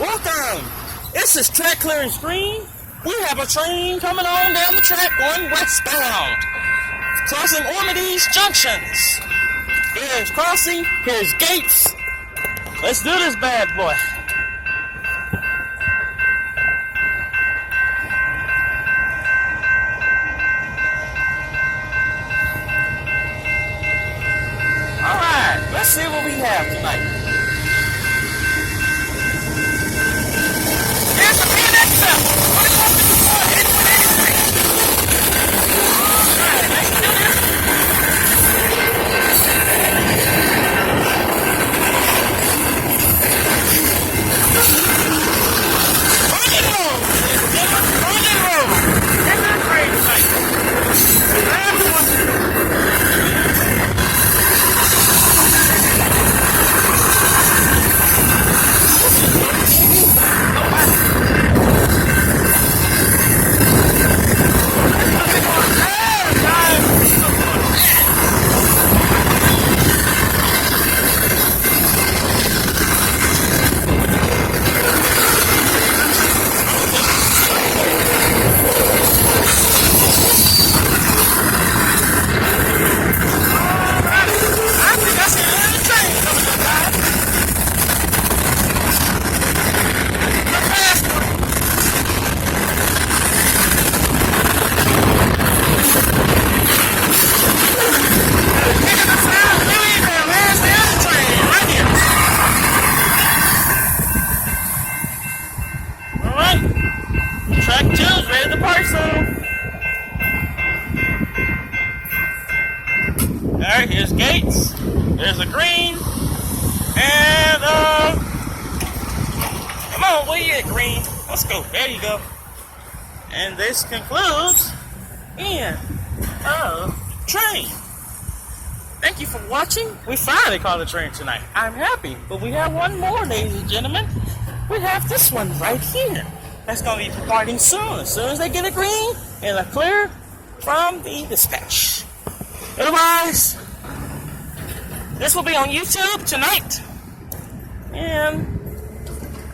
Welcome! This is track clearing screen. We have a train coming on down the track going westbound, crossing Ormandy's junctions. Here's crossing, here's gates. Let's do this bad boy. Alright, let's see what we have tonight. Here's the BNSF. What is up to the 8183? Alright, let's do this. Running road. Running road. Get that train tonight. Grab the one. Track 2 is ready to park soon. Alright, here's gates. There's a green. And, come on, where you at, green? Let's go. There you go. And this concludes in train. Thank you for watching. We finally caught a train tonight. I'm happy. But we have one more, ladies and gentlemen. We have this one right here. That's going to be departing soon. As soon as they get a green and a clear from the dispatch. Otherwise, this will be on YouTube tonight. And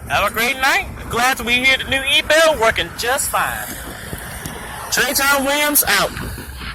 have a great night. Glad to be here. The new e-bill working just fine. Dre'Jon out.